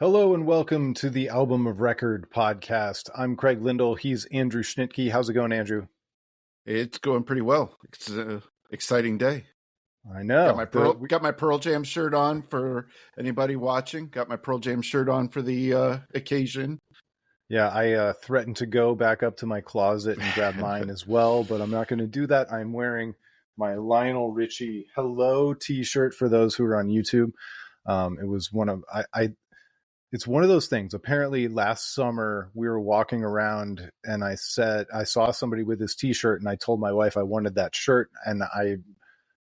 Hello and welcome to the Album of Record podcast. I'm Craig Lindell. He's Andrew Schnitke. How's it going, Andrew? It's going pretty well. It's an exciting day. I know. Got my Pearl Jam shirt on for anybody watching. Got my Pearl Jam shirt on for the occasion. Yeah, I threatened to go back up to my closet and grab mine as well, but I'm not going to do that. I'm wearing my Lionel Richie Hello t-shirt for those who are on YouTube. It was it's one of those things. Apparently last summer we were walking around and I saw somebody with this t-shirt and I told my wife I wanted that shirt and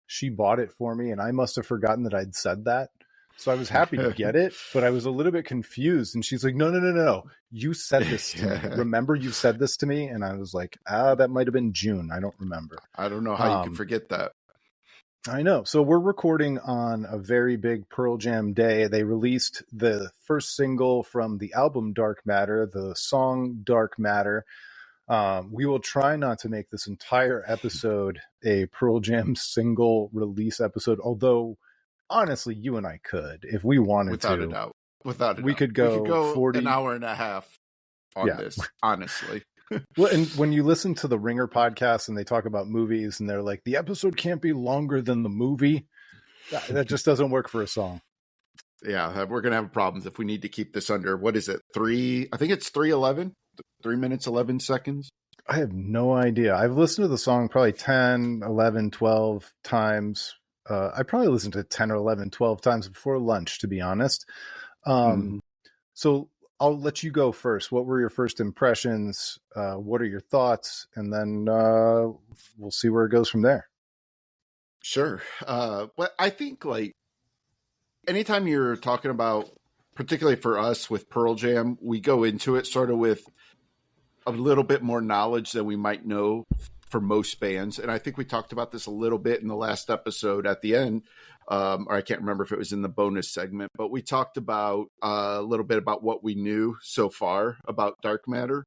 she bought it for me and I must have forgotten that I'd said that. So I was happy to get it, but I was a little bit confused. And she's like, no. You said this to me. Remember you said this to me? And I was like, that might've been June. I don't remember. I don't know how you can forget that. I know. So we're recording on a very big Pearl Jam day. They released the first single from the album Dark Matter, the song Dark Matter. We will try not to make this entire episode a Pearl Jam single release episode, although honestly, you and I could, if we wanted Without to. a doubt. Without a doubt. We could go 40 an hour and a half on this, honestly. Well, and when you listen to the Ringer podcast and they talk about movies and they're like, the episode can't be longer than the movie, that just doesn't work for a song. Yeah, we're going to have problems if we need to keep this under, what is it, I think it's 3:11, 3 minutes, 11 seconds. I have no idea. I've listened to the song probably 10, 11, 12 times. I probably listened to 10 or 11, 12 times before lunch, to be honest. So I'll let you go first. What were your first impressions? What are your thoughts? And then we'll see where it goes from there. Sure. But I think like anytime you're talking about, particularly for us with Pearl Jam, we go into it sort of with a little bit more knowledge than we might know for most bands. And I think we talked about this a little bit in the last episode at the end. Or I can't remember if it was in the bonus segment, but we talked about a little bit about what we knew so far about Dark Matter.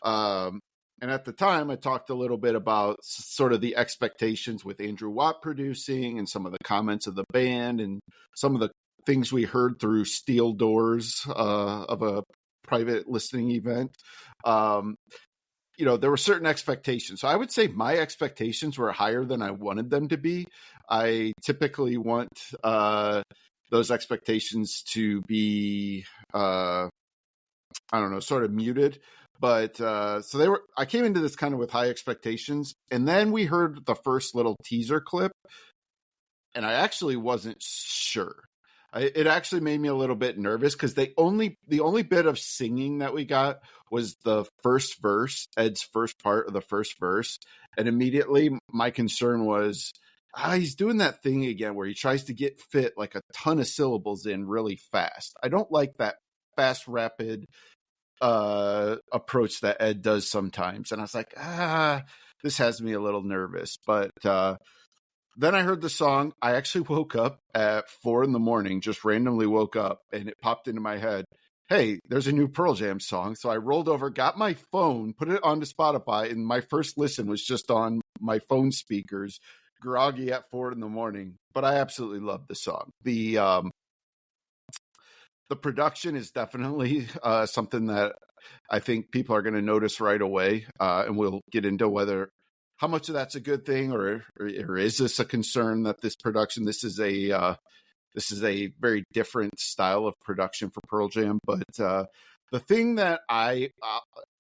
And at the time, I talked a little bit about sort of the expectations with Andrew Watt producing and some of the comments of the band and some of the things we heard through steel doors of a private listening event. There were certain expectations. So I would say my expectations were higher than I wanted them to be. I typically want those expectations to be, sort of muted. But I came into this kind of with high expectations. And then we heard the first little teaser clip. And I actually wasn't sure. It actually made me a little bit nervous because the only bit of singing that we got was the first verse, Ed's first part of the first verse. And immediately my concern was, he's doing that thing again where he tries to fit like a ton of syllables in really fast. I don't like that fast, rapid approach that Ed does sometimes. And I was like, this has me a little nervous. But then I heard the song. I actually woke up at 4 a.m, just randomly woke up, and it popped into my head, hey, there's a new Pearl Jam song. So I rolled over, got my phone, put it onto Spotify, and my first listen was just on my phone speakers, groggy at 4 a.m. But I absolutely love the song. The production is definitely something that I think people are going to notice right away, and we'll get into how much of that's a good thing, or is this a concern that this production? This is a very different style of production for Pearl Jam. But the thing that I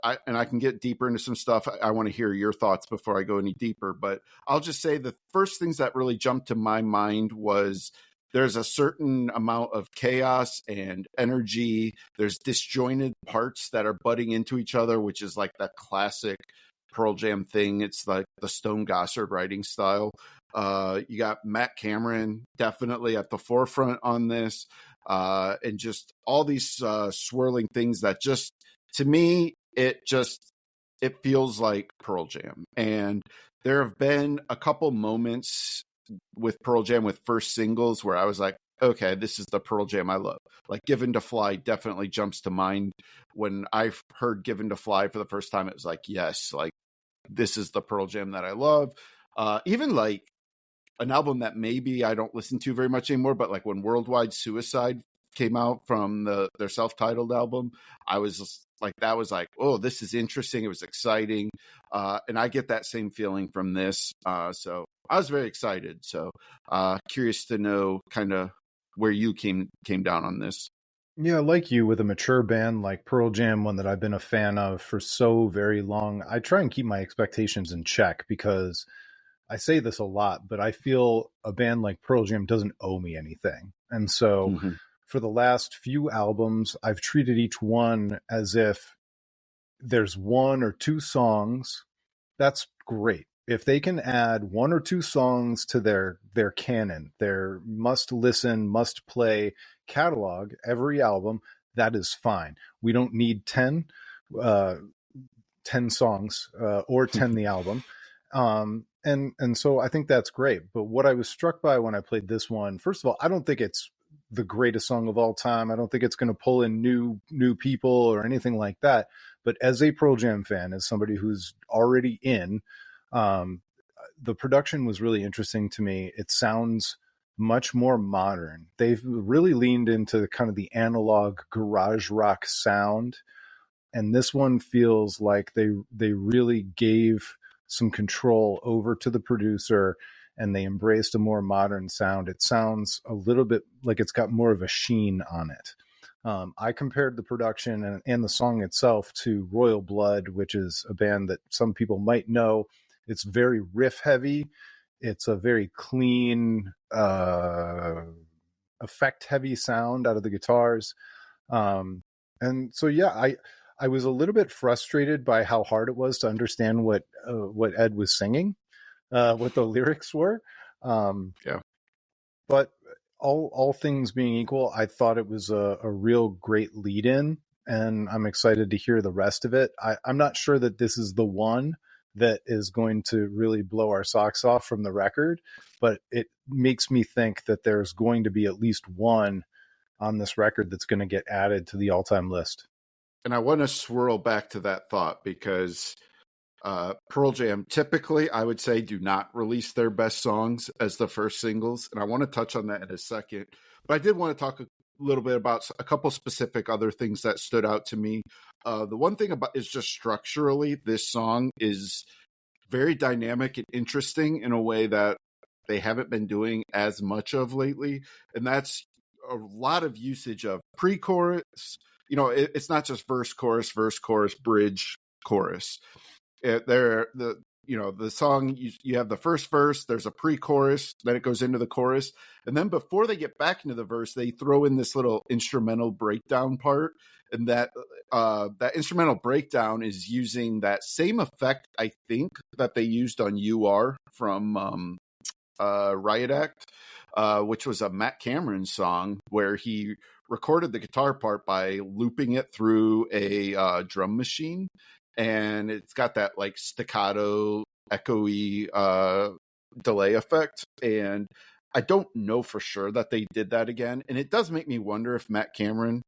can get deeper into some stuff. I want to hear your thoughts before I go any deeper. But I'll just say the first things that really jumped to my mind was there's a certain amount of chaos and energy. There's disjointed parts that are butting into each other, which is like that classic Pearl Jam thing. It's like the Stone Gossard writing style. You got Matt Cameron definitely at the forefront on this, and just all these swirling things that just, to me, it feels like Pearl Jam. And there have been a couple moments with Pearl Jam with first singles where I was like, okay, this is the Pearl Jam I love. Like Given to Fly definitely jumps to mind. When I heard Given to Fly for the first time, it was like, yes, like this is the Pearl Jam that I love. Even like an album that maybe I don't listen to very much anymore, but like when Worldwide Suicide came out from their self-titled album, I was just like, that was like, oh, this is interesting. It was exciting. And I get that same feeling from this. So I was very excited. So curious to know kind of where you came down on this. Yeah, like you, with a mature band like Pearl Jam, one that I've been a fan of for so very long, I try and keep my expectations in check because I say this a lot, but I feel a band like Pearl Jam doesn't owe me anything. And so Mm-hmm. for the last few albums, I've treated each one as if there's one or two songs. That's great. If they can add one or two songs to their canon, their must listen, must play catalog, every album, that is fine. We don't need uh, 10 songs or 10 the album. And so I think that's great. But what I was struck by when I played this one, first of all, I don't think it's the greatest song of all time. I don't think it's going to pull in new people or anything like that. But as a Pearl Jam fan, as somebody who's already in, um, the production was really interesting to me. It sounds much more modern. They've really leaned into kind of the analog garage rock sound, and this one feels like they really gave some control over to the producer, and they embraced a more modern sound. It sounds a little bit like it's got more of a sheen on it. I compared the production and the song itself to Royal Blood, which is a band that some people might know. It's very riff heavy. It's a very clean, effect heavy sound out of the guitars. And so, yeah, I was a little bit frustrated by how hard it was to understand what Ed was singing, what the lyrics were. Yeah. But all things being equal, I thought it was a real great lead in, and I'm excited to hear the rest of it. I'm not sure that this is the one that is going to really blow our socks off from the record, but it makes me think that there's going to be at least one on this record that's going to get added to the all-time list. And I want to swirl back to that thought because Pearl Jam typically, I would say, do not release their best songs as the first singles. And I want to touch on that in a second. But I did want to talk a little bit about a couple specific other things that stood out to me. The one thing about is just structurally, this song is very dynamic and interesting in a way that they haven't been doing as much of lately. And that's a lot of usage of pre-chorus. You know, it's not just verse, chorus, bridge, chorus. The song, you have the first verse, there's a pre-chorus, then it goes into the chorus, and then before they get back into the verse, they throw in this little instrumental breakdown part, and that instrumental breakdown is using that same effect, I think, that they used on "You Are" from Riot Act, which was a Matt Cameron song where he recorded the guitar part by looping it through a drum machine. And it's got that like staccato, echoey delay effect. And I don't know for sure that they did that again. And it does make me wonder if Matt Cameron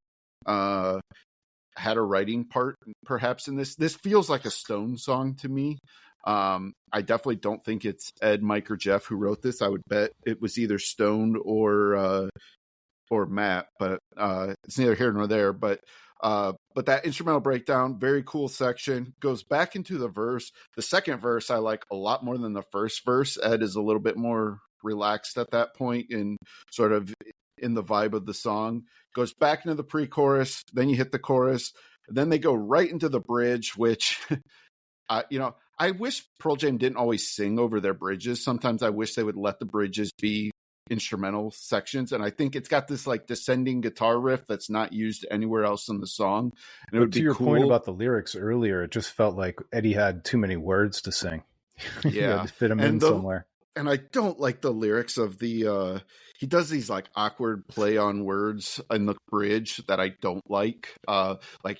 had a writing part perhaps in this. This feels like a Stone song to me. I definitely don't think it's Ed, Mike, or Jeff who wrote this. I would bet it was either Stone or Matt, but it's neither here nor there. But that instrumental breakdown, very cool section, goes back into the verse. The second verse I like a lot more than the first verse. Ed is a little bit more relaxed at that point and sort of in the vibe of the song. Goes back into the pre-chorus, then you hit the chorus, then they go right into the bridge, which I wish Pearl Jam didn't always sing over their bridges. Sometimes I wish they would let the bridges be instrumental sections, and I think it's got this like descending guitar riff that's not used anywhere else in the song. And it would to be your cool. point about the lyrics earlier, it just felt like Eddie had too many words to sing. Yeah, he had to fit them in somewhere. And I don't like the lyrics of the he does these like awkward play on words in the bridge that I don't like. Like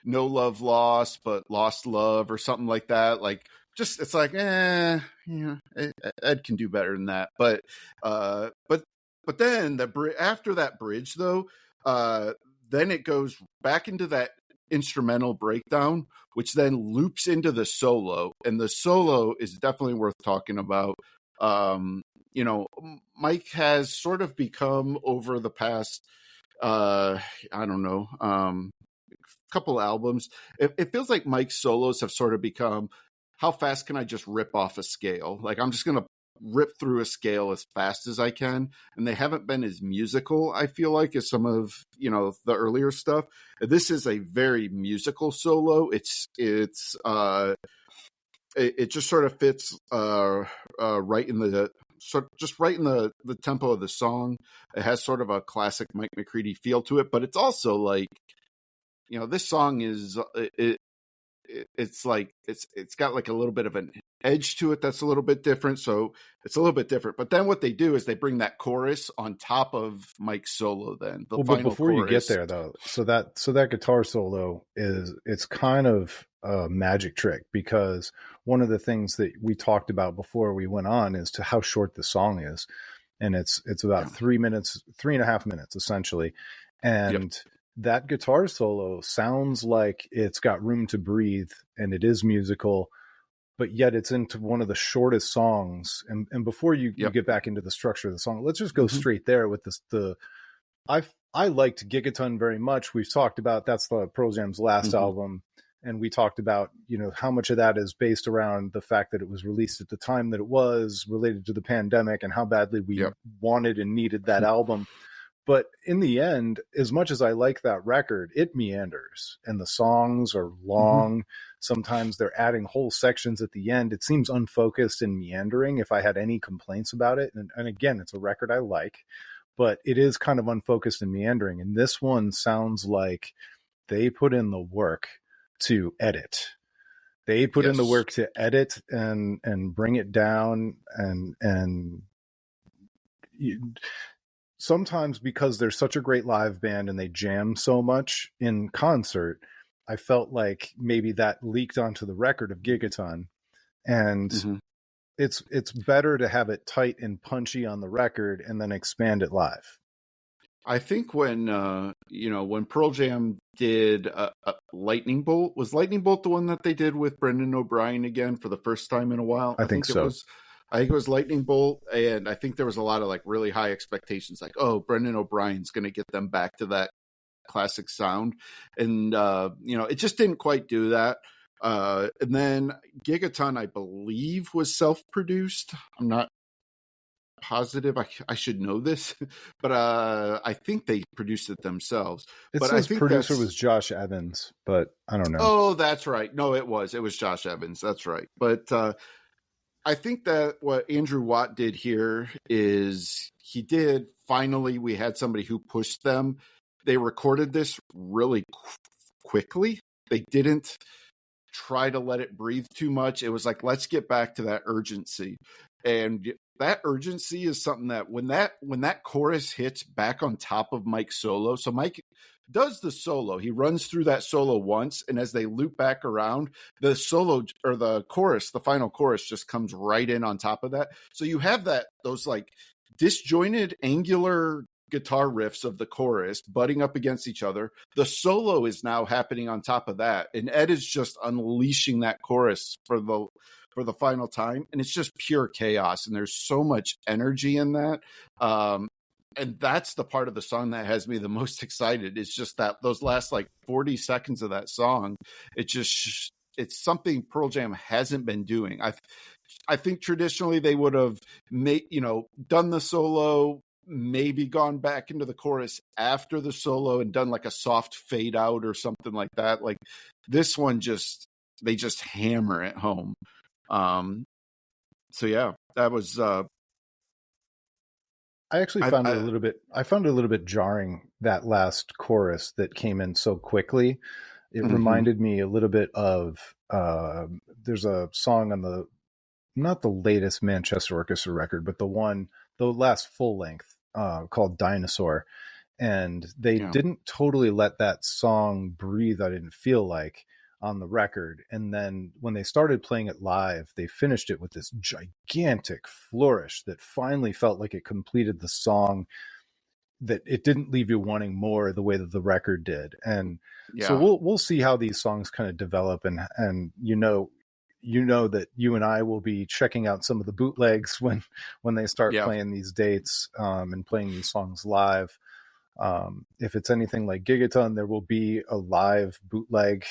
no love lost, but lost love or something like that. Like just it's like, Ed can do better than that. But then after that bridge though, then it goes back into that instrumental breakdown, which then loops into the solo, and the solo is definitely worth talking about. Mike has sort of become over the past I don't know, couple albums. It feels like Mike's solos have sort of become, how fast can I just rip off a scale? Like, I'm just going to rip through a scale as fast as I can. And they haven't been as musical, I feel like, as some of, the earlier stuff. This is a very musical solo. It just sort of fits right in the the tempo of the song. It has sort of a classic Mike McCready feel to it, but it's also like, this song is it's like it's got like a little bit of an edge to it that's a little bit different. So it's a little bit different. But then what they do is they bring that chorus on top of Mike's solo. Then the final but before chorus. You get there though, so that guitar solo it's kind of a magic trick, because one of the things that we talked about before we went on is to how short the song is, and it's about 3.5 minutes essentially, and that guitar solo sounds like it's got room to breathe, and it is musical, but yet it's into one of the shortest songs. And before you get back into the structure of the song, let's just go straight there with this. I liked Gigaton very much. We've talked about, that's the Pearl Jam's last album, and we talked about how much of that is based around the fact that it was released at the time that it was, related to the pandemic, and how badly we wanted and needed that album. But in the end, as much as I like that record, it meanders, and the songs are long. Sometimes they're adding whole sections at the end. It seems unfocused and meandering, if I had any complaints about it. And again, it's a record I like, but it is kind of unfocused and meandering. And this one sounds like they put in the work to edit. They put in the work to edit and bring it down, and sometimes, because they're such a great live band and they jam so much in concert, I felt like maybe that leaked onto the record of Gigaton, and it's better to have it tight and punchy on the record and then expand it live. I think when when Pearl Jam did Lightning Bolt, was Lightning Bolt the one that they did with Brendan O'Brien again for the first time in a while? I think so. I think it was Lightning Bolt, and I think there was a lot of like really high expectations, like, oh, Brendan O'Brien's going to get them back to that classic sound, and it just didn't quite do that. And then Gigaton, I believe, was self-produced. I'm not positive. I should know this, but I think they produced it themselves. It says producer was Josh Evans, but I don't know. Oh, that's right. No, it was Josh Evans. That's right. But I think that what Andrew Watt did here is we had somebody who pushed them. They recorded this really quickly. They didn't try to let it breathe too much. It was like, let's get back to that urgency. And that urgency is something that when that chorus hits back on top of Mike's solo, so Mike does the solo, he runs through that solo once, and as they loop back around, the solo or the chorus, the final chorus, just comes right in on top of that. So you have those like disjointed angular guitar riffs of the chorus butting up against each other. The solo is now happening on top of that, and Ed is just unleashing that chorus for the final time, and it's just pure chaos, and there's so much energy in that. And that's the part of the song that has me the most excited. It's just that those last like 40 seconds of that song, it's something Pearl Jam hasn't been doing. I think traditionally they would have done the solo, maybe gone back into the chorus after the solo and done like a soft fade out or something like that. Like this one, they just hammer it home. So yeah, that was I actually found it a little bit jarring, that last chorus that came in so quickly. It reminded me a little bit of there's a song on not the latest Manchester Orchestra record, but the last full length called Dinosaur. And they didn't totally let that song breathe, I didn't feel like, on the record. And then when they started playing it live, they finished it with this gigantic flourish that finally felt like it completed the song, that it didn't leave you wanting more the way that the record did. And so we'll see how these songs kind of develop, and that you and I will be checking out some of the bootlegs when they start playing these dates and playing these songs live. If it's anything like Gigaton, there will be a live bootleg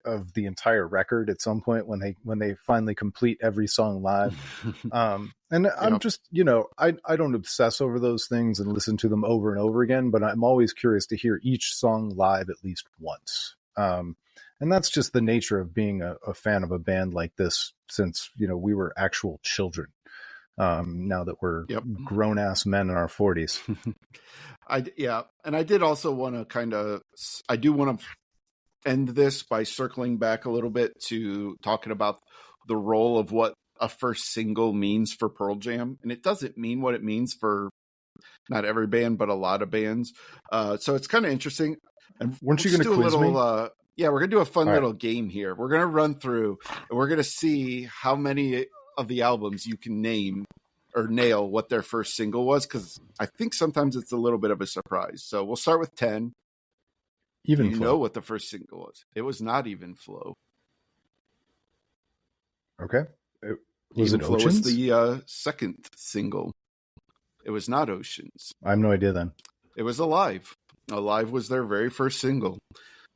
of the entire record at some point when they finally complete every song live. And I'm Yep. just, I don't obsess over those things and listen to them over and over again, but I'm always curious to hear each song live at least once. And that's just the nature of being a fan of a band like this, since, we were actual children. Now that we're grown ass men in our 40s. And I did also want to I do want to end this by circling back a little bit to talking about the role of what a first single means for Pearl Jam. And it doesn't mean what it means for not every band, but a lot of bands. So it's kind of interesting. And weren't you going to quiz me? Yeah, we're going to do a fun little game here. We're going to run through and we're going to see how many of the albums you can name or nail what their first single was, because I think sometimes it's a little bit of a surprise. So we'll start with 10. Even you Flow. Know what the first single was? It was not Even Flow. Okay. Was Even it Flow Oceans? was the second single. It was not Oceans. I have no idea then. It was Alive. Alive was their very first single.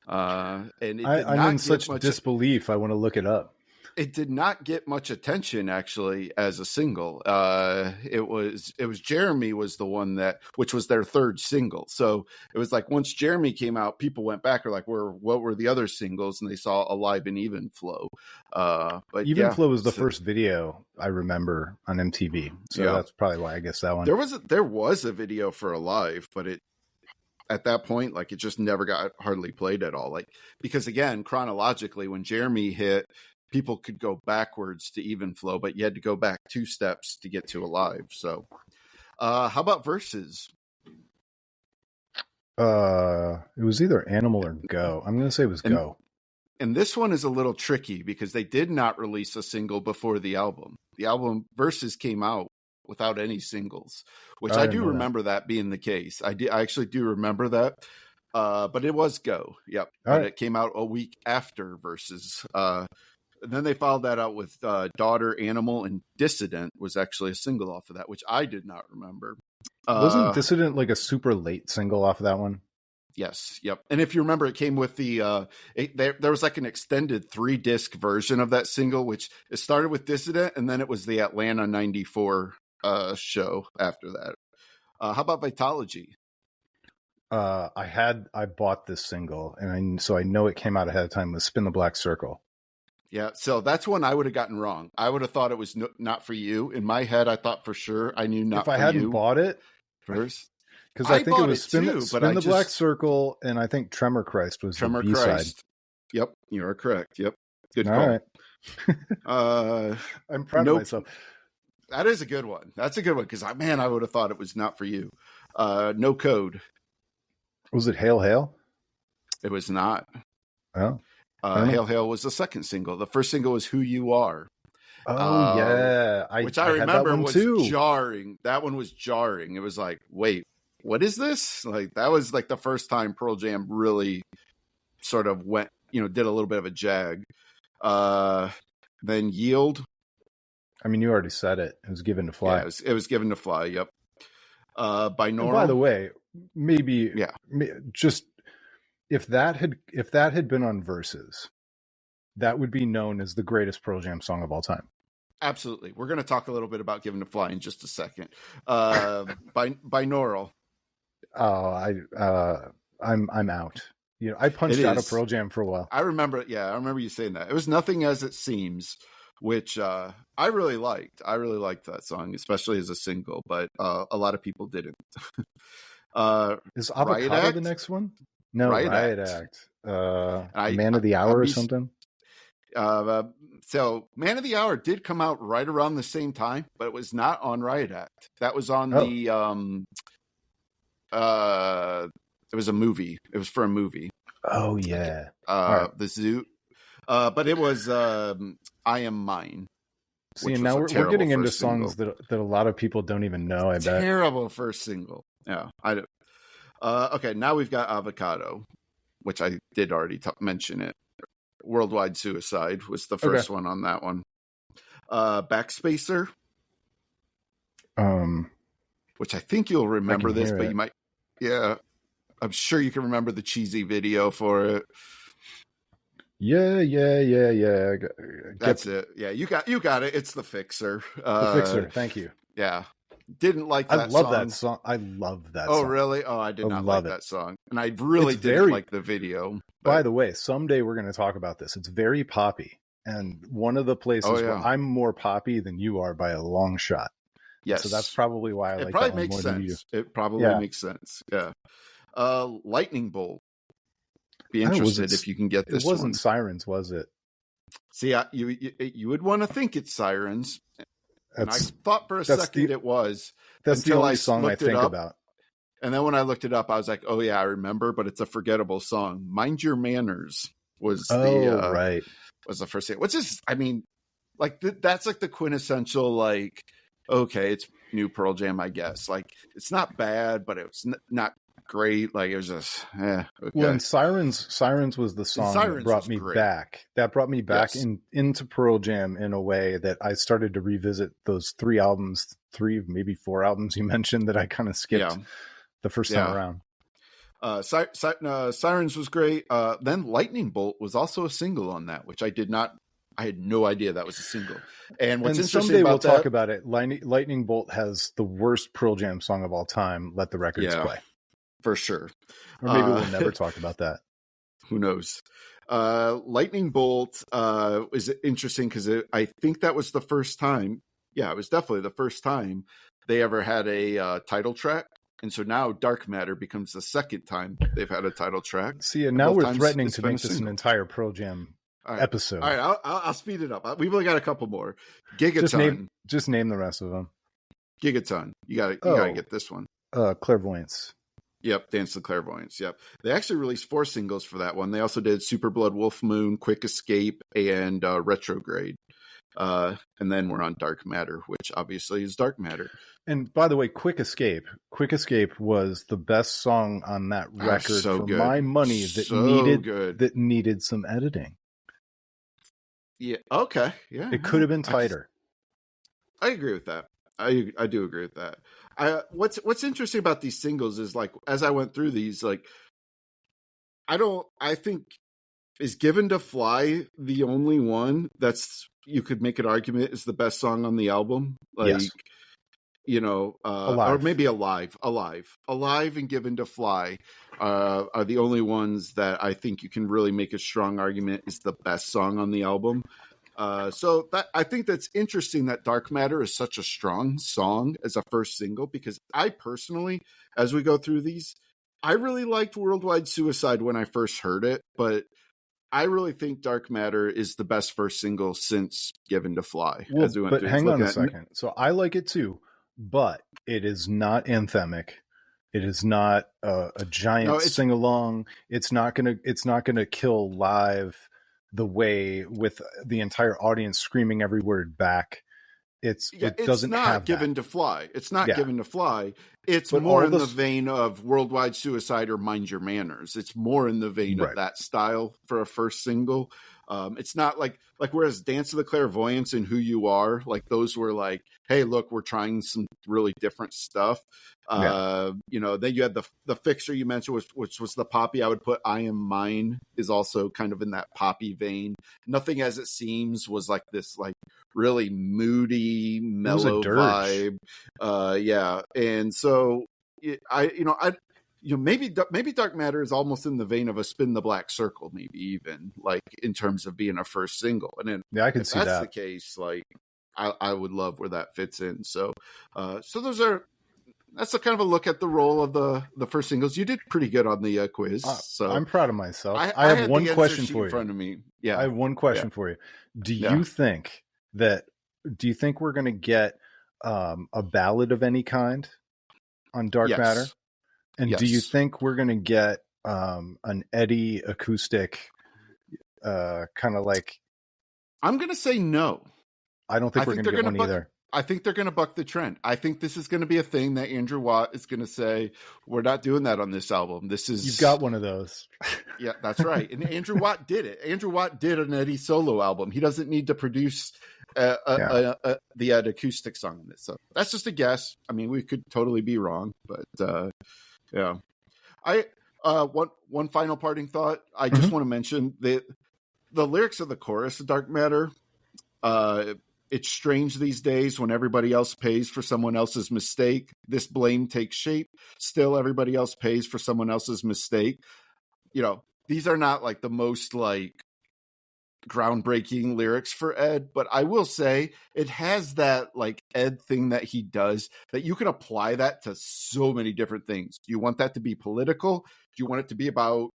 And I'm in such disbelief. I want to look it up. It did not get much attention actually as a single. It was Jeremy was the one which was their third single. So it was like once Jeremy came out, people went back or like, what were the other singles? And they saw Alive and Even Flow. But Even Flow was the first video I remember on MTV. So that's probably why I guess that one. There was a video for Alive, but at that point, like it just never got hardly played at all. Like, because again, chronologically, when Jeremy hit, people could go backwards to Even Flow, but you had to go back 2 steps to get to Alive. So, how about Verses? It was either Animal or Go. I'm going to say it was Go. And this one is a little tricky because they did not release a single before the album. The album Verses came out without any singles, which I do remember that being the case. I actually do remember that. But it was Go. Yep. But it came out a week after Verses. And then they followed that out with Daughter, Animal, and Dissident was actually a single off of that, which I did not remember. Wasn't Dissident like a super late single off of that one? Yes. Yep. And if you remember, it came with there was like an extended 3-disc version of that single, which it started with Dissident, and then it was the Atlanta 94 show after that. How about Vitology? I bought this single, and so I know it came out ahead of time, with Spin the Black Circle. Yeah, so that's one I would have gotten wrong. I would have thought it was Not For You. In my head, I thought for sure I knew Not For You. If I hadn't bought it first, because I think it was Spin the Black Circle, and I think Tremor Christ was the B-side. Yep, you are correct. Yep, good call. All right. I'm proud of myself. That is a good one. That's a good one because I would have thought it was Not For You. No Code. Was it Hail Hail? It was not. Oh. Hail Hail was the second single. The first single was Who You Are. Oh, yeah. Which I remember was jarring. That one was jarring. It was like, wait, what is this? Like, that was like the first time Pearl Jam really sort of went, did a little bit of a jag. Then Yield. I mean, you already said it. It was Given to Fly. Yeah, it was Given to Fly. Yep. Binaural. And by the way, maybe just if that had been on Verses, that would be known as the greatest Pearl Jam song of all time. Absolutely. We're going to talk a little bit about Given to Fly in just a second. Binaural. Oh, I'm out. I punched out of Pearl Jam for a while. I remember you saying that. It was Nothing As It Seems, which I really liked. I really liked that song, especially as a single, but a lot of people didn't. Is Avocado the next one? No, Riot Act. Man of the Hour or something? So Man of the Hour did come out right around the same time, but it was not on Riot Act. That was on the it was a movie. It was for a movie. Oh yeah. The Zoo. But it was I Am Mine. See, and now we're getting into songs that a lot of people don't even know, I bet. Terrible first single. Yeah. Okay, now we've got Avocado, which I did already mention it. Worldwide Suicide was the first one on that one. Backspacer. Which I think you'll remember this, but you might. Yeah. I'm sure you can remember the cheesy video for it. Yeah. That's it. Yeah, you got it. It's The Fixer. The Fixer. Thank you. Yeah. Didn't like I that love song. that song. I love that Oh, song. really? Oh, I did I not love like it. that song. And I really It's didn't like the video. By the way, someday we're going to talk about this. It's very poppy. And one of the places where I'm more poppy than you are by a long shot. Yes. So that's probably why I like that one more than you do. It probably makes sense. Yeah. Lightning Bolt. Be interested if you can get this one. It wasn't Sirens, was it? See, you would want to think it's Sirens. And I thought for a second it was. That's the only song I think about. And then when I looked it up, I was like, oh, yeah, I remember, but it's a forgettable song. Mind Your Manners was the first thing. Which is, I mean, like, that's like the quintessential, like, okay, it's new Pearl Jam, I guess. Like, it's not bad, but it's not great. Like, it was just, okay. Well, and Sirens was the song that brought me back. That brought me back into Pearl Jam in a way that I started to revisit those three, maybe 4 albums you mentioned that I kind of skipped the first time around. Sirens was great. Then Lightning Bolt was also a single on that, which I had no idea that was a single. And what's interesting someday about we'll talk about it. Lightning Bolt has the worst Pearl Jam song of all time. Let the records play. For sure. Or maybe we'll never talk about that. Who knows? Lightning Bolt is interesting because I think that was the first time. Yeah, it was definitely the first time they ever had a title track. And so now Dark Matter becomes the second time they've had a title track. See, and now we're threatening to make this an entire Pearl Jam episode. All right, I'll speed it up. We've only got a couple more. Gigaton. Just name the rest of them. Gigaton. You gotta get this one. Clairvoyance. Yep, Dance to Clairvoyance. Yep. They actually released 4 singles for that one. They also did Super Blood Wolf Moon, Quick Escape, and Retrograde. And then we're on Dark Matter, which obviously is Dark Matter. And by the way, Quick Escape was the best song on that record my money that needed some editing. Yeah. Okay. Yeah. It could have been tighter. I agree with that. I do agree with that. What's interesting about these singles is, like, as I went through these, like, I think is Given to Fly the only one that's, you could make an argument is the best song on the album. Like, yes. Or maybe Alive and Given to Fly are the only ones that I think you can really make a strong argument is the best song on the album. So that, I think that's interesting that Dark Matter is such a strong song as a first single, because I personally, as we go through these, I really liked Worldwide Suicide when I first heard it, but I really think Dark Matter is the best first single since Given to Fly. Well, but hang on a second. So I like it too, but it is not anthemic. It is not a giant sing along. It's not gonna kill live the way with the entire audience screaming every word back. It doesn't have Given to Fly. It's not Given to Fly. It's more in the vein of Worldwide Suicide or Mind Your Manners. It's more in the vein of that style for a first single. It's not like whereas Dance to the Clairvoyance and Who You Are, like those were like, hey, look, we're trying some really different stuff. Then you had the Fixer you mentioned, which was the poppy. I would put I Am Mine is also kind of in that poppy vein. Nothing As It Seems was like this like really moody, mellow vibe. And so maybe Dark Matter is almost in the vein of a Spin the Black Circle, maybe even like in terms of being a first single. And then I can see that's the case. Like I would love where that fits in. So that's a kind of a look at the role of the first singles. You did pretty good on the quiz. So I'm proud of myself. I have one question for you. In front of me. Yeah, I have one question for you. Do you think we're going to get a ballad of any kind on Dark Matter? And do you think we're going to get an Eddie acoustic kind of like... I'm going to say no. I don't think we're going to get one either. I think they're going to buck the trend. I think this is going to be a thing that Andrew Watt is going to say, we're not doing that on this album. You've got one of those. Yeah, that's right. And Andrew Watt did it. Andrew Watt did an Eddie solo album. He doesn't need to produce the acoustic song on this. So that's just a guess. I mean, we could totally be wrong, but yeah. One final parting thought. I just Mhm. want to mention the lyrics of the chorus of Dark Matter. It's strange these days when everybody else pays for someone else's mistake. This blame takes shape. Still, everybody else pays for someone else's mistake. These are not like the most like groundbreaking lyrics for Ed, but I will say it has that like Ed thing that he does that you can apply that to so many different things. Do you want that to be political? Do you want it to be about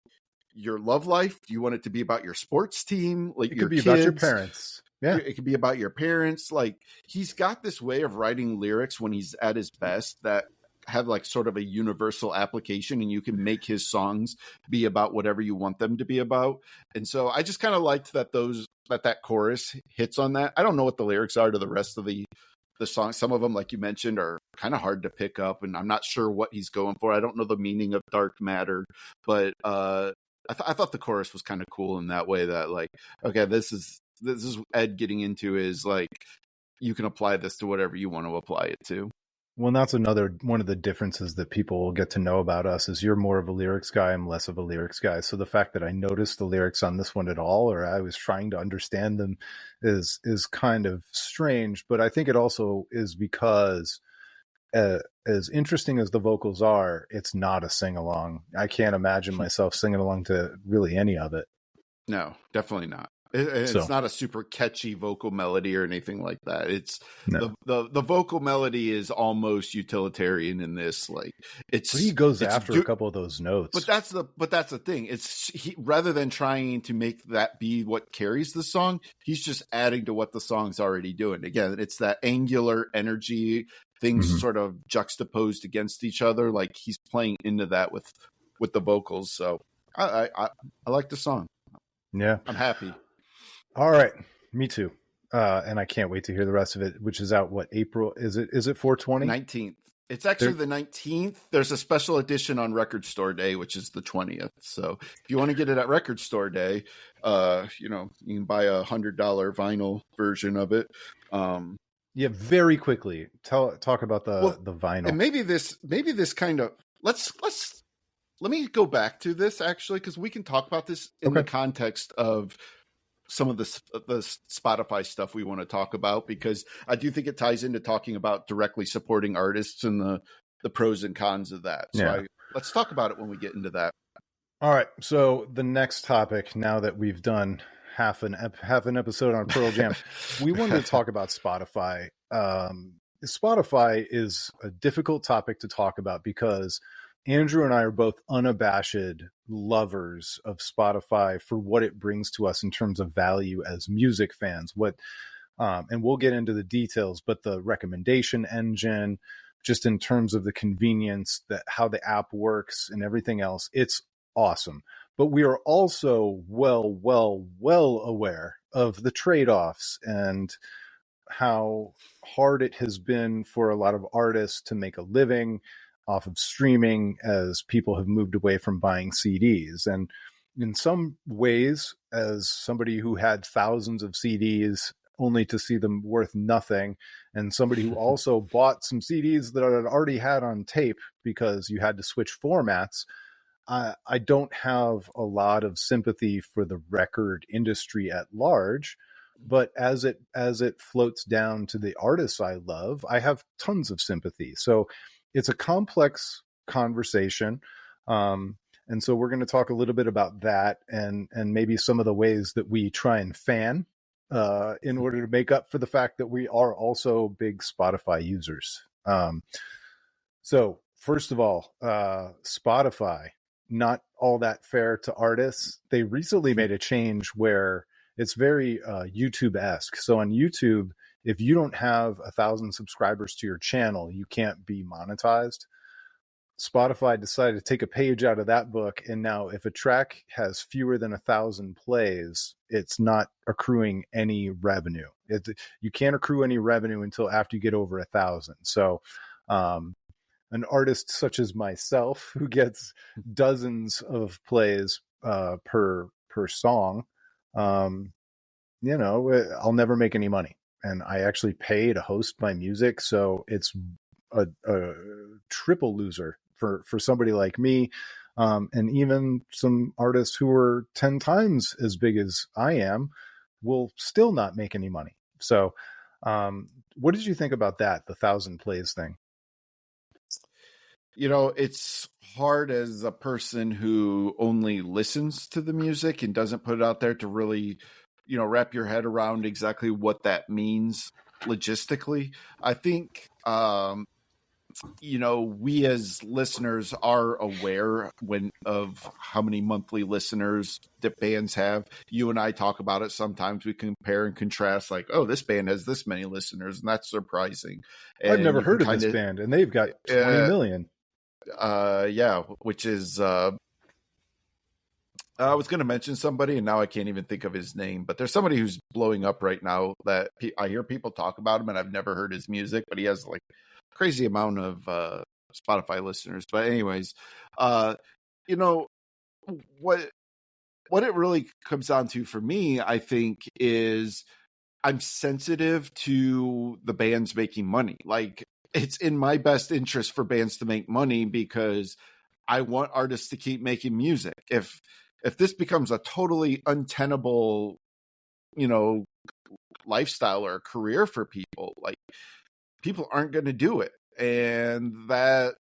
your love life? Do you want it to be about your sports team, like It your could be about your kids? parents. Yeah. It could be about your parents. Like he's got this way of writing lyrics when he's at his best that have like sort of a universal application, and you can make his songs be about whatever you want them to be about. And so I just kind of liked that chorus hits on that. I don't know what the lyrics are to the rest of the song. Some of them, like you mentioned, are kind of hard to pick up, and I'm not sure what he's going for. I don't know the meaning of Dark Matter, but I thought the chorus was kind of cool in that way, that like, okay, this is Ed getting into is like, you can apply this to whatever you want to apply it to. Well, that's another one of the differences that people will get to know about us is you're more of a lyrics guy, I'm less of a lyrics guy. So the fact that I noticed the lyrics on this one at all, or I was trying to understand them, is kind of strange. But I think it also is because as interesting as the vocals are, it's not a sing along. I can't imagine myself singing along to really any of it. No, definitely not. It's not a super catchy vocal melody or anything like that. It's the vocal melody is almost utilitarian in this. Like but he goes after a couple of those notes. But that's the thing. It's rather than trying to make that be what carries the song, he's just adding to what the song's already doing. Again, it's that angular energy, things sort of juxtaposed against each other. Like he's playing into that with the vocals. So I like the song. Yeah, I'm happy. All right, me too. And I can't wait to hear the rest of it, which is out April? Is it 420? 19th. It's actually the 19th. There's a special edition on Record Store Day, which is the 20th. So if you want to get it at Record Store Day, you can buy a $100 vinyl version of it. Yeah, very quickly. Talk about the vinyl. And maybe this kind of let me go back to this actually, because we can talk about this in the context of some of the Spotify stuff we want to talk about, because I do think it ties into talking about directly supporting artists and the pros and cons of that. So let's talk about it when we get into that. All right. So the next topic, now that we've done half an episode on Pearl Jam, we wanted to talk about Spotify. Spotify is a difficult topic to talk about because Andrew and I are both unabashed lovers of Spotify for what it brings to us in terms of value as music fans. And we'll get into the details, but the recommendation engine, just in terms of the convenience, that how the app works and everything else, it's awesome. But we are also well aware of the trade-offs and how hard it has been for a lot of artists to make a living off of streaming as people have moved away from buying CDs. And in some ways, as somebody who had thousands of CDs only to see them worth nothing, and somebody who also bought some CDs that I'd already had on tape because you had to switch formats, I don't have a lot of sympathy for the record industry at large. But as it floats down to the artists I love, I have tons of sympathy. So it's a complex conversation. And so we're going to talk a little bit about that and maybe some of the ways that we try and fan in order to make up for the fact that we are also big Spotify users. So first of all, Spotify, not all that fair to artists. They recently made a change where it's very YouTube-esque. So on YouTube, if you don't have 1,000 subscribers to your channel, you can't be monetized. Spotify decided to take a page out of that book, and now if a track has fewer than 1,000 plays, it's not accruing any revenue. You can't accrue any revenue until after you get over 1,000. So an artist such as myself, who gets dozens of plays per song, I'll never make any money. And I actually pay to host my music, so it's a triple loser for somebody like me. And even some artists who are 10 times as big as I am will still not make any money. So, what did you think about that, the 1,000 plays thing? It's hard as a person who only listens to the music and doesn't put it out there to really, wrap your head around exactly what that means logistically. I think, we as listeners are aware of how many monthly listeners that bands have. You and I talk about it sometimes. We compare and contrast, like, oh, this band has this many listeners, and that's surprising. I've And never you can heard of kind this of, band, and they've got 20 million. Yeah, which is I was going to mention somebody, and now I can't even think of his name. But there's somebody who's blowing up right now that I hear people talk about him, and I've never heard his music, but he has like a crazy amount of Spotify listeners. But anyways, you know what it really comes down to for me, I think, is I'm sensitive to the bands making money. Like, it's in my best interest for bands to make money because I want artists to keep making music. If this becomes a totally untenable, lifestyle or career for people, like, people aren't going to do it. And that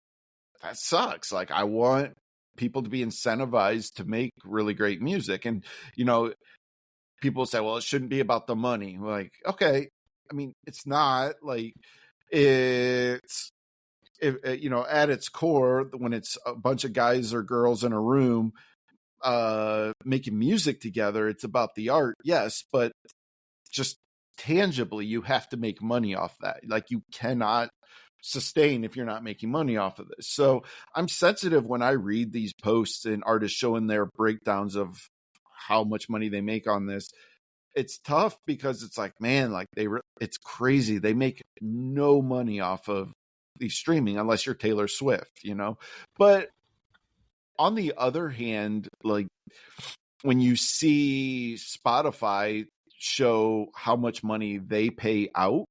sucks. Like, I want people to be incentivized to make really great music. And, people say, well, it shouldn't be about the money. Like, okay. I mean, it's not. Like, it's, at its core, when it's a bunch of guys or girls in a room making music together, it's about the art, yes, but just tangibly, you have to make money off that. Like, you cannot sustain if you're not making money off of this. So I'm sensitive when I read these posts and artists showing their breakdowns of how much money they make on this. It's tough because it's like, man, like, it's crazy. They make no money off of the streaming unless you're Taylor Swift, But on the other hand, like, when you see Spotify show how much money they pay out,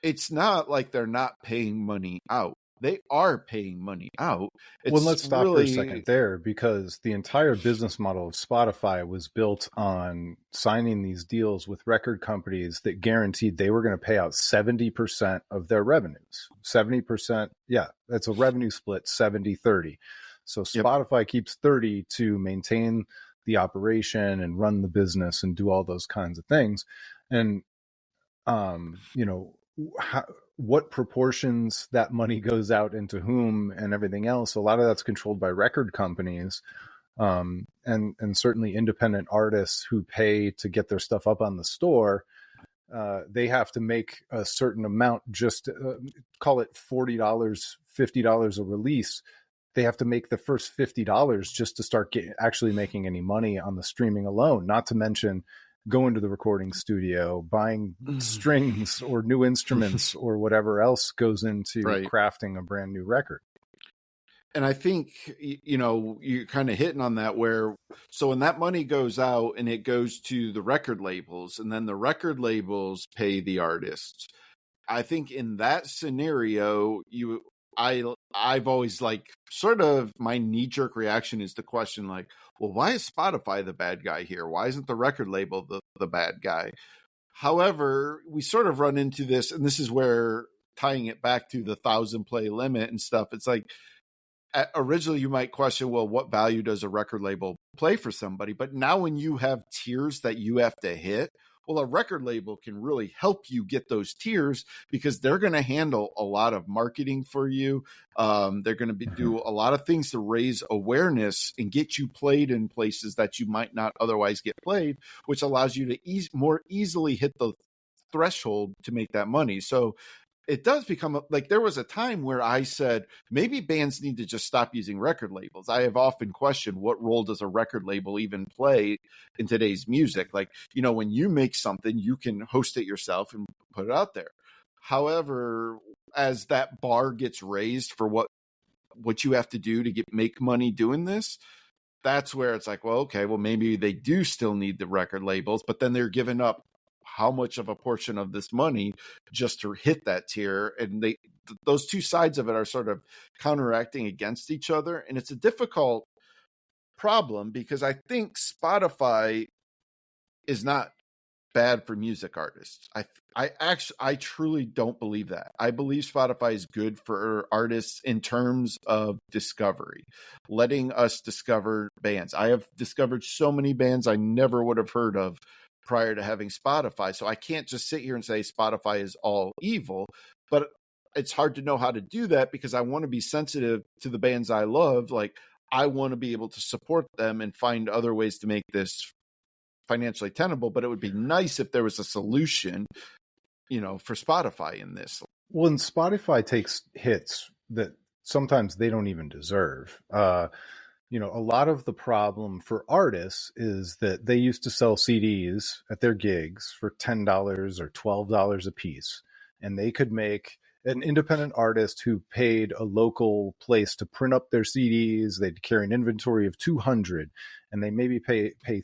it's not like they're not paying money out. They are paying money out. Well, It's let's stop for a second really, there, because the entire business model of Spotify was built on signing these deals with record companies that guaranteed they were going to pay out 70% of their revenues. 70%, yeah, that's a revenue split, 70-30. So yep. Spotify keeps 30 to maintain the operation and run the business and do all those kinds of things. And, how, what proportions that money goes out into whom and everything else, a lot of that's controlled by record companies, and certainly independent artists who pay to get their stuff up on the store. They have to make a certain amount, just call it $40, $50 a release. They have to make the first $50 just to start actually making any money on the streaming alone, not to mention going to the recording studio, buying strings or new instruments or whatever else goes into crafting a brand new record. And I think, you're kind of hitting on that, so when that money goes out and it goes to the record labels, and then the record labels pay the artists, I think in that scenario, I've always, like, sort of my knee-jerk reaction is to question, like, well, why is Spotify the bad guy here? Why isn't the record label the bad guy? However, we sort of run into this, and this is where, tying it back to the 1,000 play limit and stuff, it's like, originally you might question, well, what value does a record label play for somebody? But now when you have tiers that you have to hit, well, a record label can really help you get those tiers because they're going to handle a lot of marketing for you. They're going to do a lot of things to raise awareness and get you played in places that you might not otherwise get played, which allows you to more easily hit the threshold to make that money. So it does become like, there was a time where I said maybe bands need to just stop using record labels. I have often questioned, what role does a record label even play in today's music? Like, when you make something, you can host it yourself and put it out there. However, as that bar gets raised for what you have to do to make money doing this, that's where it's like, well, okay, well, maybe they do still need the record labels, but then they're giving up how much of a portion of this money just to hit that tier. And those two sides of it are sort of counteracting against each other. And it's a difficult problem, because I think Spotify is not bad for music artists. I truly don't believe that. I believe Spotify is good for artists in terms of discovery, letting us discover bands. I have discovered so many bands I never would have heard of prior to having Spotify. So I can't just sit here and say Spotify is all evil, but it's hard to know how to do that because I want to be sensitive to the bands I love. Like, I want to be able to support them and find other ways to make this financially tenable, but it would be nice if there was a solution, for Spotify in this. Well, and Spotify takes hits that sometimes they don't even deserve. A lot of the problem for artists is that they used to sell CDs at their gigs for $10 or $12 a piece, and they could make an independent artist who paid a local place to print up their CDs. They'd carry an inventory of 200, and they maybe pay $3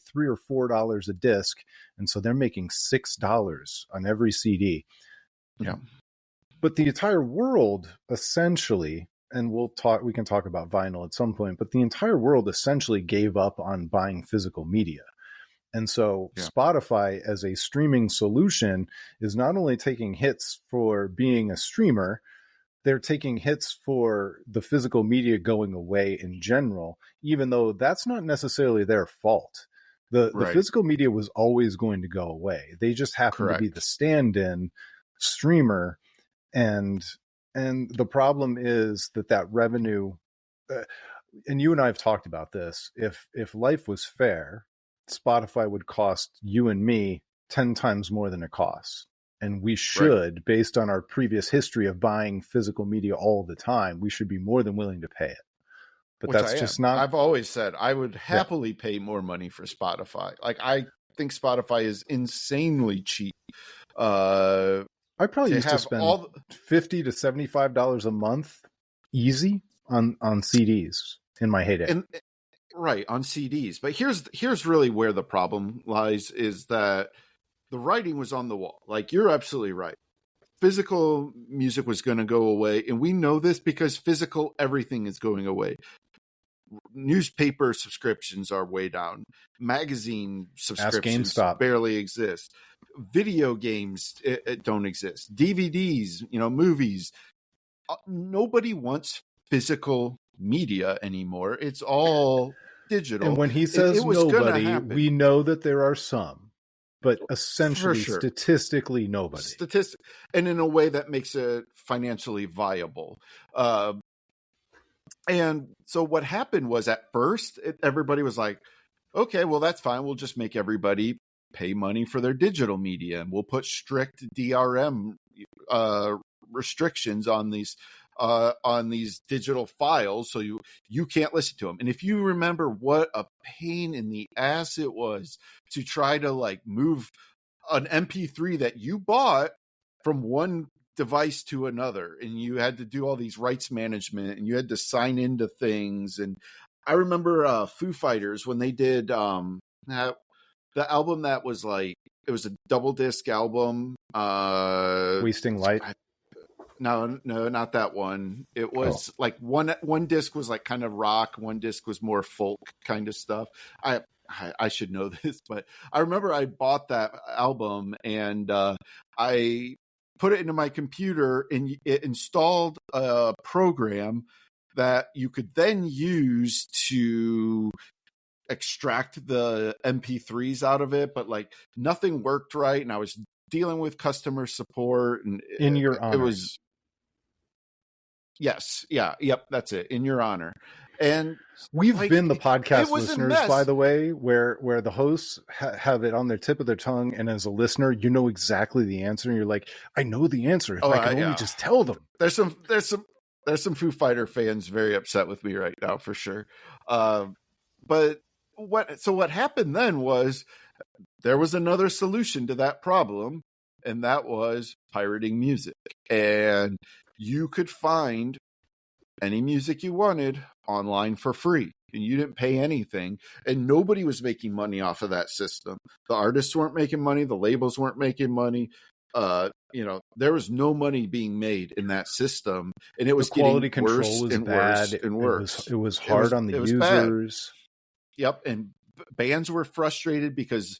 or $4 a disc, and so they're making $6 on every CD. Yeah, but the entire world essentially, and we can talk about vinyl at some point, but the entire world essentially gave up on buying physical media. And so Spotify as a streaming solution is not only taking hits for being a streamer, they're taking hits for the physical media going away in general, even though that's not necessarily their fault. The physical media was always going to go away. They just happen to be the stand-in streamer. And the problem is that revenue, and you and I have talked about this, if life was fair, Spotify would cost you and me 10 times more than it costs. And we should, based on our previous history of buying physical media all the time, we should be more than willing to pay it. But which that's just not... I've always said I would happily pay more money for Spotify. Like, I think Spotify is insanely cheap. I probably used to spend $50 to $75 a month easy on CDs in my heyday. On CDs. But here's really where the problem lies, is that the writing was on the wall. Like, you're absolutely right. Physical music was going to go away. And we know this because physical everything is going away. Newspaper subscriptions are way down. Magazine subscriptions barely exist. Video games it don't exist. DVDs, movies. Nobody wants physical media anymore. It's all digital. And when he says nobody, we know that there are some, but essentially, statistically, nobody. And in a way that makes it financially viable. And so what happened was, at first, everybody was like, okay, well, that's fine. We'll just make everybody pay money for their digital media, and we'll put strict DRM restrictions on these digital files, so you can't listen to them. And if you remember what a pain in the ass it was to try to move an MP3 that you bought from one device to another, and you had to do all these rights management, and you had to sign into things. And I remember Foo Fighters, when they did the album that was it was a double disc album, Wasting Light. No, not that one. It was one disc was kind of rock, one disc was more folk kind of stuff. I should know this, but I remember I bought that album, and I put it into my computer, and it installed a program that you could then use to extract the MP3s out of it, but nothing worked right, and I was dealing with customer support, and in your honor. It was that's it, in your honor. And we've been the podcast listeners, by the way, where the hosts have it on their tip of their tongue, and as a listener, you know exactly the answer, and you're like, I know the answer if I can only just tell them. There's some Foo Fighter fans very upset with me right now, for sure. But what happened then was there was another solution to that problem, and that was pirating music. And you could find any music you wanted online for free, and you didn't pay anything, and nobody was making money off of that system. The artists weren't making money, the labels weren't making money. There was no money being made in that system, and it was the quality getting control worse was and bad. worse and worse. It was hard on the users. Yep. And bands were frustrated because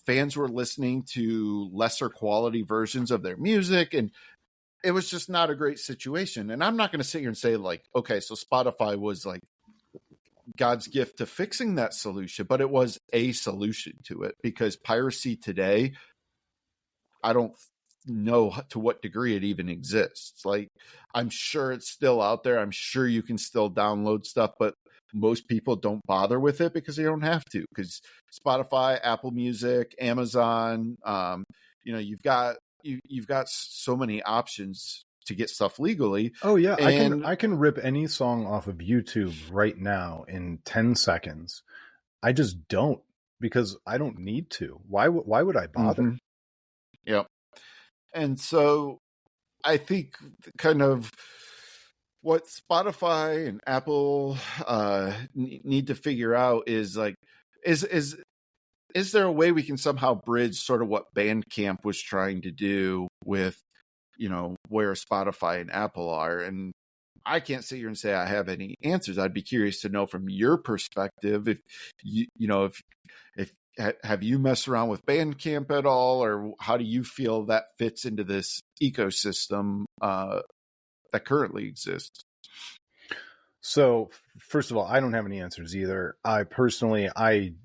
fans were listening to lesser quality versions of their music, and it was just not a great situation. And I'm not going to sit here and say like, okay, so Spotify was like God's gift to fixing that solution, but it was a solution to it, because piracy today, I don't know to what degree it even exists. Like, I'm sure it's still out there. I'm sure you can still download stuff, but most people don't bother with it because they don't have to, because Spotify, Apple Music, Amazon, you've got so many options to get stuff legally. Oh yeah, And I can rip any song off of YouTube right now in 10 seconds. I just don't, because I don't need to. Why would I bother? Yeah. And so I think kind of what Spotify and Apple need to figure out is like, is there a way we can somehow bridge sort of what Bandcamp was trying to do with, where Spotify and Apple are? And I can't sit here and say I have any answers. I'd be curious to know from your perspective if if have you messed around with Bandcamp at all, or how do you feel that fits into this ecosystem that currently exists? So, first of all, I don't have any answers either. I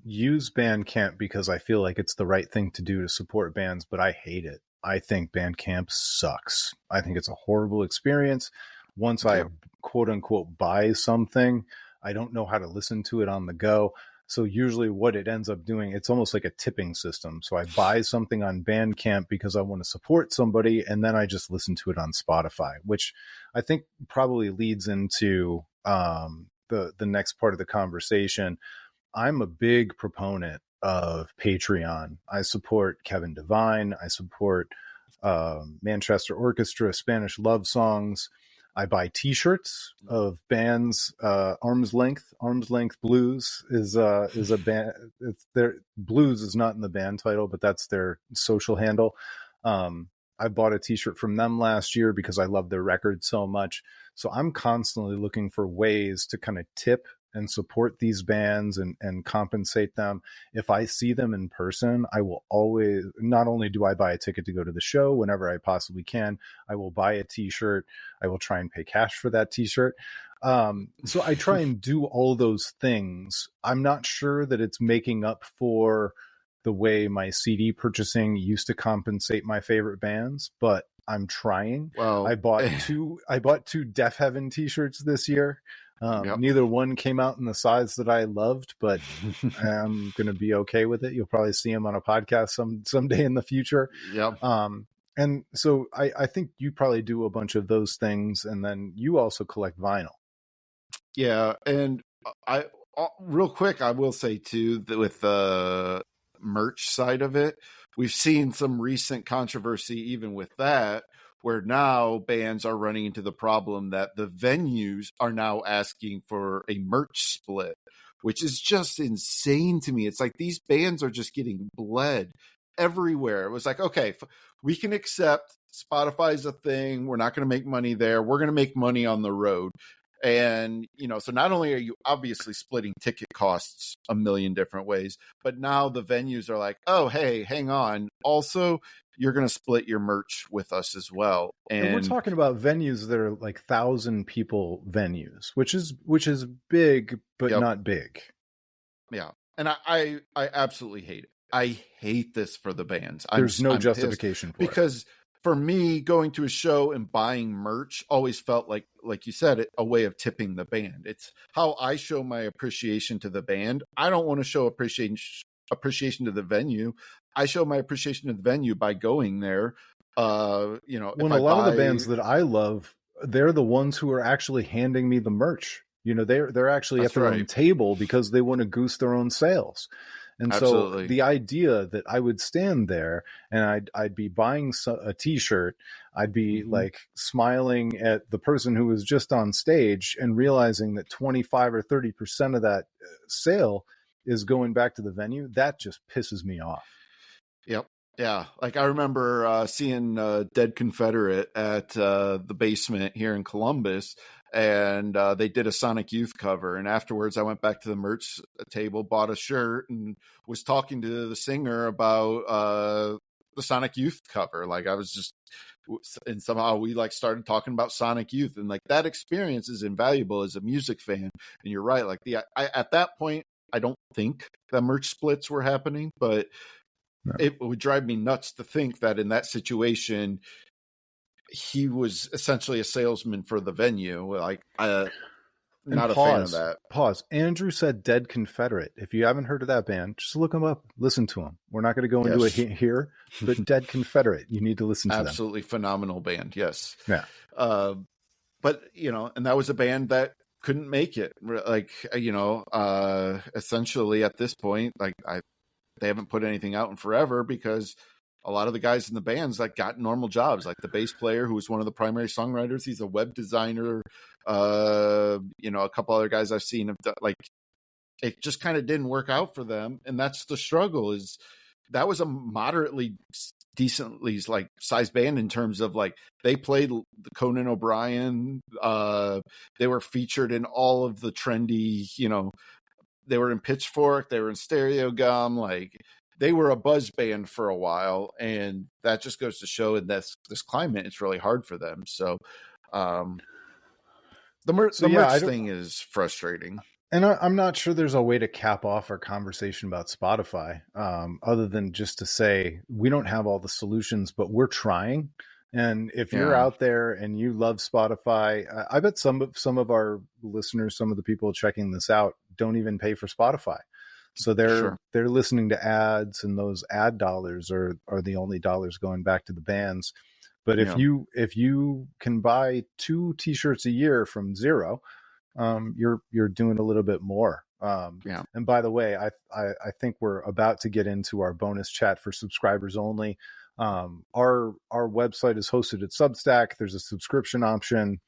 use Bandcamp because I feel like it's the right thing to do to support bands, but I hate it. I think Bandcamp sucks. I think it's a horrible experience. Once I quote unquote buy something, I don't know how to listen to it on the go. So usually what it ends up doing, it's almost like a tipping system. So I buy something on Bandcamp because I want to support somebody, and then I just listen to it on Spotify, which I think probably leads into the next part of the conversation. I'm a big proponent of Patreon. I support Kevin Devine. I support Manchester Orchestra, Spanish Love Songs. I buy T-shirts of bands. Arm's Length Blues is a band. It's their Blues is not in the band title, but that's their social handle. I bought a T-shirt from them last year because I love their record so much. So I'm constantly looking for ways to kind of tip and support these bands and compensate them. If I see them in person, I will always, not only do I buy a ticket to go to the show whenever I possibly can, I will buy a T-shirt. I will try and pay cash for that T-shirt. So I try and do all those things. I'm not sure that it's making up for the way my CD purchasing used to compensate my favorite bands, but I'm trying. Well, I bought two Deaf Heaven T-shirts this year. Yep. Neither one came out in the size that I loved, but I'm going to be okay with it. You'll probably see them on a podcast someday in the future. Yep. And so I think you probably do a bunch of those things, and then you also collect vinyl. Yeah, and I real quick, I will say too that with the merch side of it, we've seen some recent controversy even with that, where now bands are running into the problem that the venues are now asking for a merch split, which is just insane to me. It's like these bands are just getting bled everywhere. It was like, okay, we can accept Spotify's a thing. We're not going to make money there. We're going to make money on the road. And, so not only are you obviously splitting ticket costs a million different ways, but now the venues are like, oh, hey, hang on. Also, you're going to split your merch with us as well. And we're talking about venues that are like 1,000 people venues, which is big, but not big. Yeah. And I absolutely hate it. I hate this for the bands. There's no justification for it. Because for me, going to a show and buying merch always felt like you said, a way of tipping the band. It's how I show my appreciation to the band. I don't want to show appreciation to the venue. I show my appreciation to the venue by going there. When a lot of the bands that I love, they're the ones who are actually handing me the merch. They're actually at their own table because they want to goose their own sales. And Absolutely. So the idea that I would stand there and I'd be buying a T-shirt, I'd be like smiling at the person who was just on stage and realizing that 25 or 30% of that sale is going back to the venue, that just pisses me off. Yep. Yeah. Like I remember seeing Dead Confederate at the Basement here in Columbus. and they did a Sonic Youth cover. And afterwards, I went back to the merch table, bought a shirt, and was talking to the singer about the Sonic Youth cover. Like I was just, and somehow we like started talking about Sonic Youth, and like that experience is invaluable as a music fan. And you're right, like at that point, I don't think the merch splits were happening, but No. it would drive me nuts to think that in that situation, he was essentially a salesman for the venue. Like, not a fan of that. Pause. Andrew said Dead Confederate. If you haven't heard of that band, just look them up. Listen to them. We're not going to go into it here, but Dead Confederate, you need to listen to them. Absolutely phenomenal band. Yes. Yeah. But, and that was a band that couldn't make it. Like, essentially at this point, like they haven't put anything out in forever because a lot of the guys in the bands like got normal jobs, like the bass player who was one of the primary songwriters. He's a web designer. A couple other guys I've seen have done, like, it just kind of didn't work out for them. And that's the struggle. Is that was a moderately decently like sized band in terms of like they played the Conan O'Brien. They were featured in all of the trendy, they were in Pitchfork, they were in Stereo Gum, like they were a buzz band for a while, and that just goes to show in this climate, it's really hard for them. So, the merch thing is frustrating. And I'm not sure there's a way to cap off our conversation about Spotify, other than just to say we don't have all the solutions, but we're trying. And if you're out there and you love Spotify, I bet some of our listeners, some of the people checking this out, don't even pay for Spotify. So they're listening to ads, and those ad dollars are the only dollars going back to the bands. But if you can buy 2 t-shirts a year from zero, you're doing a little bit more. And by the way, I think we're about to get into our bonus chat for subscribers only. Our website is hosted at Substack. There's a subscription option.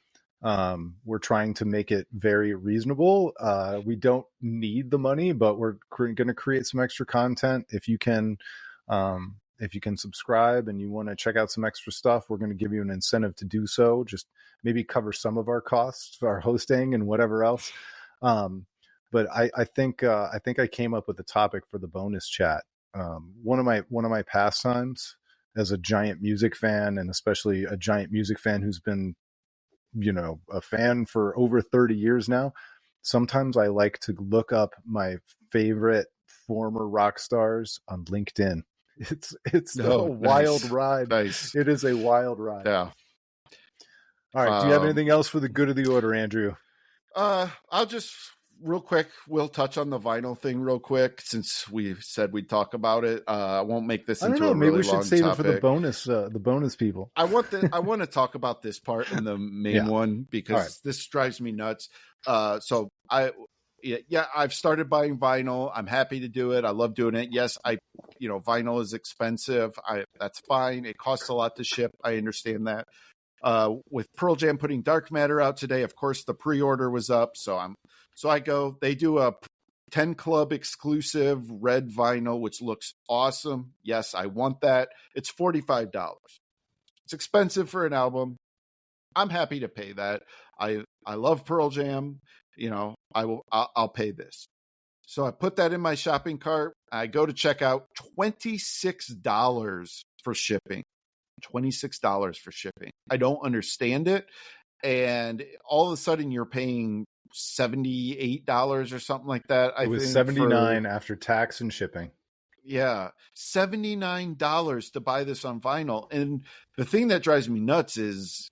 We're trying to make it very reasonable. We don't need the money, but we're going to create some extra content. If you can subscribe and you want to check out some extra stuff, we're going to give you an incentive to do so. Just maybe cover some of our costs, our hosting and whatever else. But I think I came up with a topic for the bonus chat. One of my pastimes as a giant music fan, and especially a giant music fan who's been, a fan for over 30 years now. Sometimes I like to look up my favorite former rock stars on LinkedIn. It's a wild ride. Nice. It is a wild ride. Yeah. All right. Do you have anything else for the good of the order, Andrew? I'll just real quick. We'll touch on the vinyl thing real quick since we said we'd talk about it. I won't make this into a really maybe we should long save topic. it for the bonus people. I want to talk about this part in the main one because this drives me nuts. So I've started buying vinyl. I'm happy to do it. I love doing it. Yes, vinyl is expensive. That's fine. It costs a lot to ship. I understand that. With Pearl Jam putting Dark Matter out today, of course, the pre-order was up. So I go, they do a 10 Club exclusive red vinyl, which looks awesome. Yes, I want that. It's $45. It's expensive for an album. I'm happy to pay that. I love Pearl Jam. I'll pay this. So I put that in my shopping cart. I go to check out, $26 for shipping. $26 for shipping. I don't understand it. And all of a sudden you're paying $78 or something like that. It was $79 after tax and shipping. Yeah, $79 to buy this on vinyl. And the thing that drives me nuts is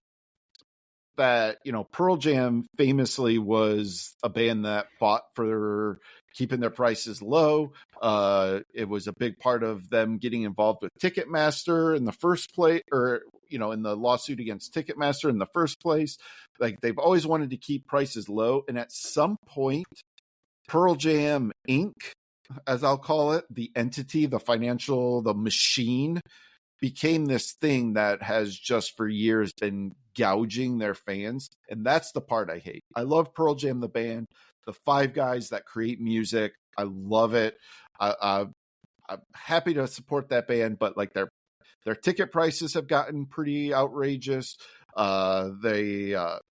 that, Pearl Jam famously was a band that fought for keeping their prices low. It was a big part of them getting involved with Ticketmaster in the first place, or, in the lawsuit against Ticketmaster in the first place. Like, they've always wanted to keep prices low. And at some point, Pearl Jam Inc., as I'll call it, the entity, the machine, became this thing that has just for years been gouging their fans. And that's the part I hate. I love Pearl Jam, the band, the 5 guys that create music. I love it. I'm happy to support that band, but like their ticket prices have gotten pretty outrageous.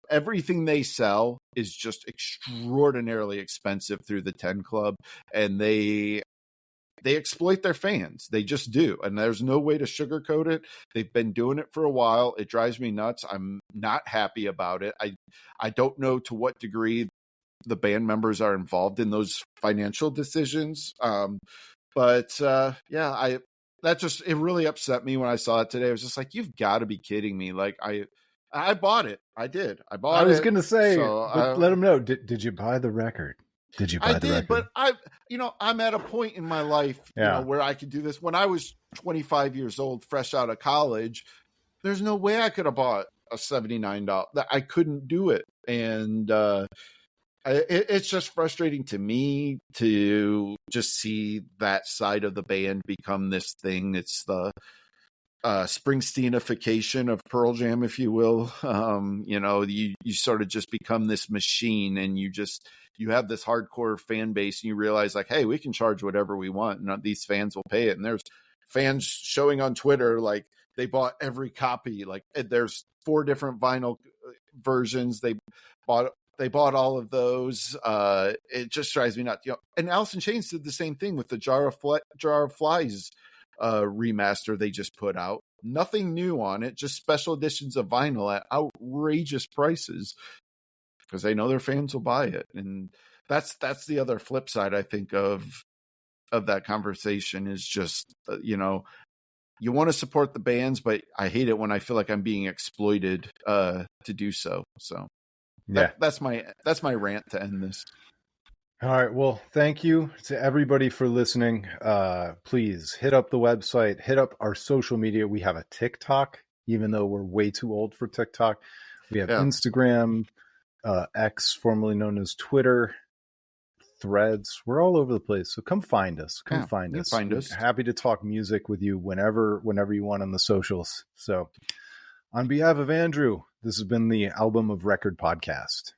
everything they sell is just extraordinarily expensive through the 10 Club, and they exploit their fans. They just do. And there's no way to sugarcoat it. They've been doing it for a while. It drives me nuts. I'm not happy about it. I don't know to what degree the band members are involved in those financial decisions. It really upset me when I saw it today. I was just like, you've got to be kidding me. Like I bought it. I did. I bought it. I was going to say, so but let them know. Did you buy the record? Did you buy the record? But I'm at a point in my life, where I could do this. When I was 25 years old, fresh out of college, there's no way I could have bought a $79. I couldn't do it. And it's just frustrating to me to just see that side of the band become this thing. It's the Springsteenification of Pearl Jam, if you will. You sort of just become this machine, and you have this hardcore fan base, and you realize like, hey, we can charge whatever we want, and these fans will pay it. And there's fans showing on Twitter like they bought every copy. Like there's 4 different vinyl versions. They bought all of those. It just drives me nuts. And Alice in Chains did the same thing with the Jar of Flies remaster they just put out. Nothing new on it, just special editions of vinyl at outrageous prices because they know their fans will buy it. And that's the other flip side, I think, of that conversation is just you want to support the bands, but I hate it when I feel like I'm being exploited to do so. So that's my rant to end this. All right. Well, thank you to everybody for listening. Please hit up the website, hit up our social media. We have a TikTok, even though we're way too old for TikTok. We have Instagram, X, formerly known as Twitter, Threads. We're all over the place. So come find us. Come find us. We're happy to talk music with you whenever you want on the socials. So on behalf of Andrew, this has been the Album of Record podcast.